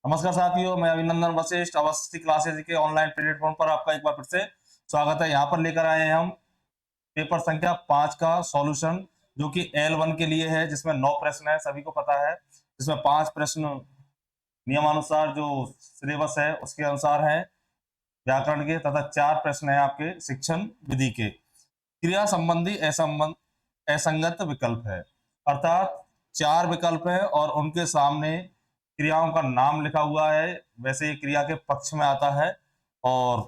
नमस्कार साथियों, मैं अभिनंदन वशिष्ठ अवस्थी क्लासेस के ऑनलाइन प्लेटफॉर्म पर आपका एक बार फिर से स्वागत है। यहाँ पर लेकर आए हैं हम पेपर संख्या 5 का सॉल्यूशन, जो कि L1 के लिए है, जिसमें 9 प्रश्न है, सभी को पता है। जिसमें 5 प्रश्न नियमानुसार जो सिलेबस है उसके अनुसार है व्याकरण के, तथा 4 प्रश्न है आपके शिक्षण विधि के। क्रिया संबंधी असंगत विकल्प है, अर्थात 4 विकल्प है और उनके सामने क्रियाओं का नाम लिखा हुआ है। वैसे ये क्रिया के पक्ष में आता है और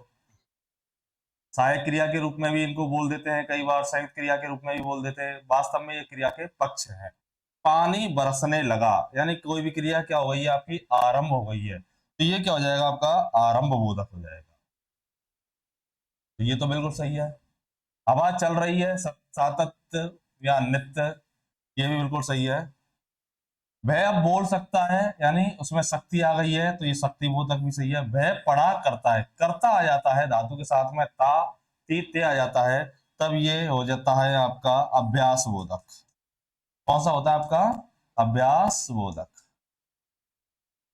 सहायक क्रिया के रूप में भी इनको बोल देते हैं, कई बार संयुक्त क्रिया के रूप में भी बोल देते हैं। वास्तव में ये क्रिया के पक्ष है। पानी बरसने लगा, यानी कोई भी क्रिया क्या हो गई है आपकी, आरंभ हो गई है, तो ये क्या हो जाएगा आपका, आरंभ बोधक हो जाएगा। तो ये तो बिल्कुल सही है। हवा चल रही है, सातत्य या नित्य, ये भी बिल्कुल सही है। वह अब बोल सकता है, यानी उसमें शक्ति आ गई है, तो ये शक्ति बोधक भी सही है। वह पढ़ा करता है, करता आ जाता है धातु के साथ में, ता ती ते आ जाता है, तब ये हो जाता है आपका अभ्यास बोधक। कौन सा होता है आपका, अभ्यास बोधक।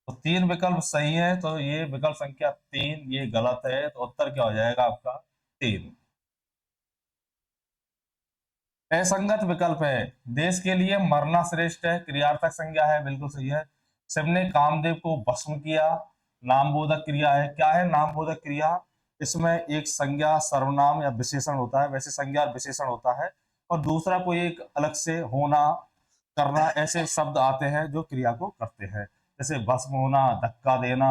तो 3 विकल्प सही है, तो ये विकल्प संख्या 3 ये गलत है, तो उत्तर क्या हो जाएगा आपका, 3। असंगत विकल्प है, देश के लिए मरना श्रेष्ठ है, क्रियार्थक संज्ञा है, बिल्कुल सही है। शिव ने कामदेव को भस्म किया, नामबोधक क्रिया है। क्या है नामबोधक क्रिया, इसमें एक संज्ञा सर्वनाम या विशेषण होता है, वैसे संज्ञा और विशेषण होता है, और दूसरा कोई एक अलग से होना, करना, ऐसे शब्द आते हैं जो क्रिया को करते हैं, जैसे भस्म होना, धक्का देना,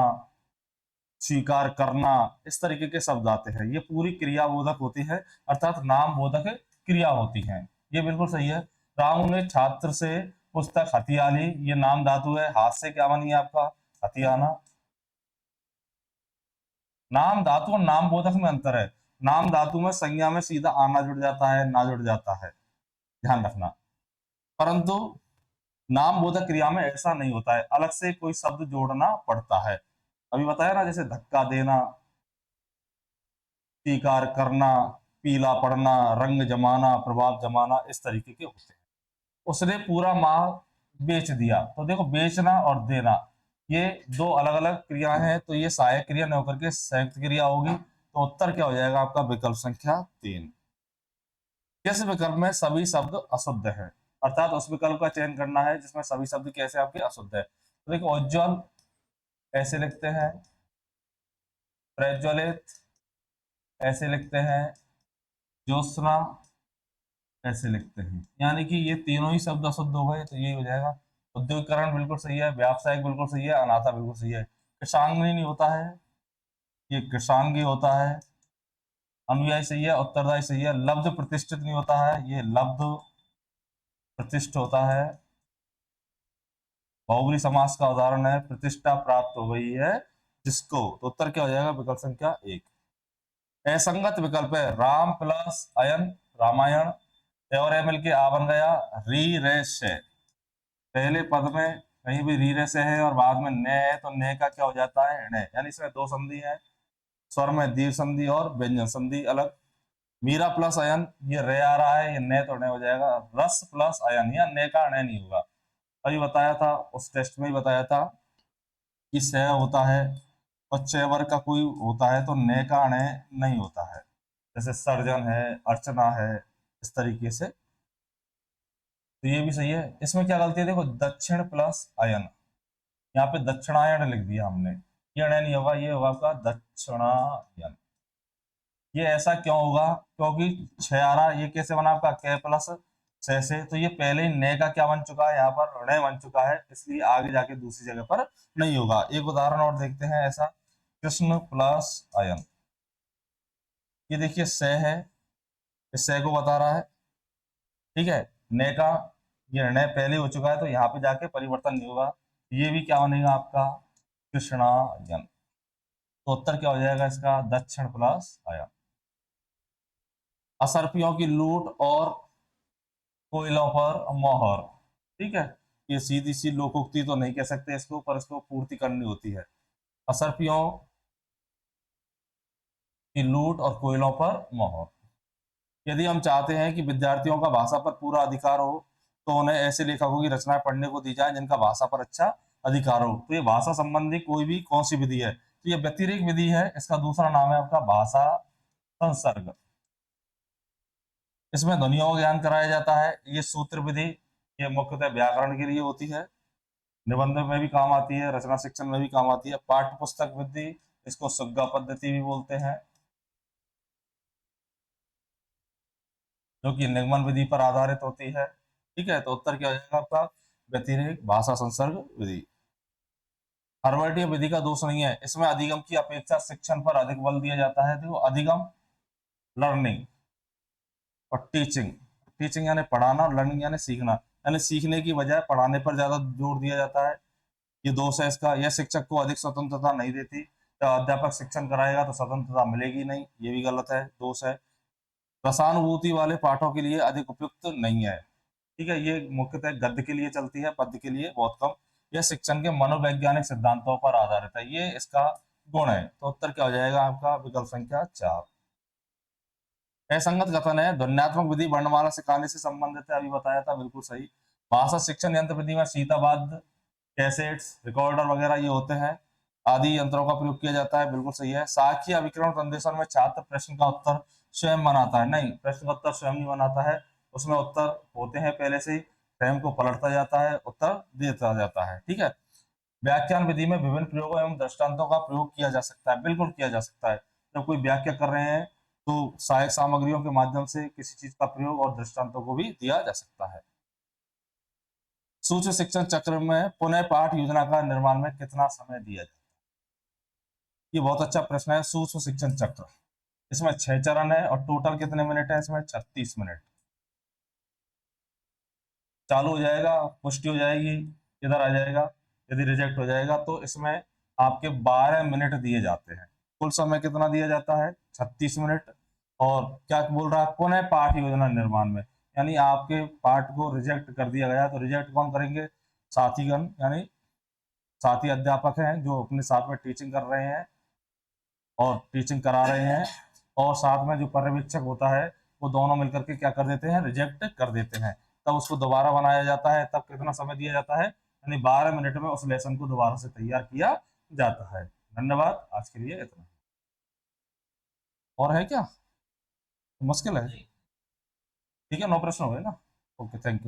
स्वीकार करना, इस तरीके के शब्द आते हैं। ये पूरी क्रिया बोधक होती है, अर्थात नाम बोधक क्रिया होती है। ये बिल्कुल सही है। रामू ने छात्र से पुस्तक हथिया ली, ये नाम धातु है, हाथ से क्या बनी है आपका, हथियाना। नाम धातु और नाम बोधक में अंतर है। नाम धातु में संज्ञा में सीधा आना जुड़ जाता है, ना जुड़ जाता है, ध्यान रखना। परंतु नाम बोधक क्रिया में ऐसा नहीं होता है, अलग से कोई शब्द जोड़ना पड़ता है। अभी बताया ना, जैसे धक्का देना, स्वीकार करना, पीला पड़ना, रंग जमाना, प्रभाव जमाना, इस तरीके के होते हैं। उसने पूरा माह बेच दिया, तो देखो बेचना और देना ये दो अलग अलग क्रिया हैं, तो ये सहायक क्रिया न होकर के संयुक्त क्रिया होगी, तो उत्तर क्या हो जाएगा आपका, विकल्प संख्या 3। किस विकल्प में सभी शब्द अशुद्ध है, अर्थात उस विकल्प का चयन करना है जिसमें सभी शब्द कैसे आपके अशुद्ध है। तो देखो उज्ज्वल ऐसे लिखते हैं, प्रज्वलित ऐसे लिखते हैं, ज्योत्सना ऐसे लिखते हैं, यानी कि ये तीनों ही शब्द अशुद्ध हो गए, तो यही हो जाएगा। उद्योगकरण बिल्कुल सही है, व्यावसायिक बिल्कुल सही है, अनाथा बिल्कुल सही है। कृषांगनी नहीं होता है, ये कृषांगी होता है। अनुयायी सही है, उत्तरदायी सही है। लब्ध प्रतिष्ठित नहीं होता है, ये लब्ध प्रतिष्ठ होता है। बहुब्री समास का उदाहरण है, प्रतिष्ठा प्राप्त हो गई है जिसको, तो उत्तर क्या हो जाएगा, विकल्प संख्या 1। असंगत विकल्प है, राम प्लस अयन रामायण, और एमएल के आ बन गया री रे से। पहले पद में कहीं भी री रे से है और बाद में न है, तो न का क्या हो जाता है, न, यानी इसमें दो संधि है, स्वर में दीर्घ संधि और व्यंजन संधि अलग। मीरा प्लस अयन, ये रे आ रहा है, ये न तो न हो जाएगा। रस प्लस अयन, या न का न नहीं होगा। अभी बताया था, उस टेस्ट में ही बताया था कि स होता है और च वर्ग का कोई होता है, तो न का न नहीं होता है, जैसे सर्जन है, अर्चना है, इस तरीके से। तो ये भी सही है। इसमें क्या गलती है, देखो दक्षिण प्लस अयन, यहाँ पे दक्षिणायन लिख दिया हमने, ये अयन नहीं होगा, ये होगा आपका दक्षिणायन। ये ऐसा क्यों होगा, क्योंकि छह आ रहा, ये कैसे बना आपका क प्लस से, तो ये पहले ही न का क्या बन चुका है, यहाँ पर ण बन चुका है, इसलिए आगे जाके दूसरी जगह पर नहीं होगा। एक उदाहरण और देखते हैं ऐसा, कृष्ण प्लस अयन, ये देखिए स है, इस स को बता रहा है, ठीक है। न का ये ण पहले हो चुका है, तो यहाँ पे जाके परिवर्तन नहीं होगा, ये भी क्या बनेगा आपका कृष्णायन। तो उत्तर क्या हो जाएगा इसका, दक्षिण प्लस अयन। असर्पियों की लूट और कोयलों पर मोहर, ठीक है। ये सीधी सी लोकोक्ति तो नहीं कह सकते इसको, पर इसको पूर्ति करनी होती है। असर्पियों की लूट और कोयलों पर मोहर। यदि हम चाहते हैं कि विद्यार्थियों का भाषा पर पूरा अधिकार हो, तो उन्हें ऐसे लेखकों की रचनाएं पढ़ने को दी जाए जिनका भाषा पर अच्छा अधिकारों। तो ये भाषा संबंधी कोई भी कौन सी विधि है, तो ये व्यतिरेक विधि है, इसका दूसरा नाम है आपका भाषा संसर्ग। इसमें ध्वनियों का ज्ञान कराया जाता है। ये सूत्र विधि, ये मुख्यतः व्याकरण के लिए होती है, निबंध में भी काम आती है, रचना शिक्षण में भी काम आती है। पाठ्य पुस्तक विधि, इसको सुग्गा पद्धति भी बोलते हैं, जो कि निगमन विधि पर आधारित होती है। ठीक है, तो उत्तर क्या हो जाएगा आपका, व्यतिरेक भाषा संसर्ग विधि। हर्बर्टिय विधि का दोष नहीं है, इसमें अधिगम की अपेक्षा शिक्षण पर अधिक बल दिया जाता है। देखो, अधिगम लर्निंग और टीचिंग, टीचिंग यानी पढ़ाना, और लर्निंग यानी सीखना, यानी सीखने की बजाय पढ़ाने पर ज्यादा जोर दिया जाता है। ये दोष है इसका। यह शिक्षक को अधिक स्वतंत्रता नहीं देती, जब अध्यापक शिक्षण कराएगा तो स्वतंत्रता मिलेगी नहीं, ये भी गलत है, दोष है। रसानुभूति वाले पाठों के लिए अधिक उपयुक्त नहीं है। ठीक है, ये मुख्यतः गद्य के लिए चलती है, पद्य के लिए बहुत कम। यह शिक्षण के मनोवैज्ञानिक सिद्धांतों पर आधारित है, ये इसका गुण है। तो उत्तर क्या हो जाएगा आपका, विकल्प संख्या 4। असंगत कथन है, ध्वन्यात्मक विधि वर्णमाला सिखाने से संबंधित है, अभी बताया था, बिल्कुल सही। भाषा शिक्षण यंत्र विधि में सीतावाद, कैसेट्स, रिकॉर्डर वगैरह ये होते हैं, आदि यंत्रों का प्रयोग किया जाता है, बिल्कुल सही है। साखी अभिकरण संदेशन में छात्र प्रश्न का उत्तर स्वयं बनाता है, नहीं, प्रश्न का उत्तर स्वयं नहीं बनाता है, उसमें उत्तर होते हैं पहले से ही, स्वयं को पलटता जाता है, उत्तर देता जाता है। ठीक है। व्याख्यान विधि में विभिन्न प्रयोगों एवं दृष्टांतों का प्रयोग किया जा सकता है, बिल्कुल किया जा सकता है। जब कोई व्याख्या कर रहे हैं तो सहायक सामग्रियों के माध्यम से किसी चीज का प्रयोग और दृष्टांतों को भी दिया जा सकता है। सूक्ष्म शिक्षण चक्र में पुनः पाठ योजना का निर्माण में कितना समय दिया जाता है, ये बहुत अच्छा प्रश्न है। सूक्ष्म शिक्षण चक्र, इसमें 6 चरण है और टोटल कितने मिनट है, इसमें 36 मिनट। चालू हो जाएगा, पुष्टि हो जाएगी, इधर आ जाएगा, यदि रिजेक्ट हो जाएगा तो इसमें आपके 12 मिनट दिए जाते हैं। कुल समय कितना दिया जाता है, 36 मिनट। और क्या बोल रहा है, पुनः पाठ योजना निर्माण में, यानी आपके पाठ को रिजेक्ट कर दिया गया तो रिजेक्ट कौन करेंगे, साथीगण, यानी साथी अध्यापक हैं जो अपने साथ में टीचिंग कर रहे हैं और टीचिंग करा रहे हैं, और साथ में जो पर्यवेक्षक होता है, वो दोनों मिलकर के क्या कर देते हैं, रिजेक्ट कर देते हैं। तब उसको दोबारा बनाया जाता है, तब कितना समय दिया जाता है, यानी 12 मिनट में उस लेसन को दोबारा से तैयार किया जाता है। धन्यवाद, आज के लिए इतना। और है क्या, मुश्किल है? ठीक है, 9 प्रश्न हो गए ना। Okay, thank you.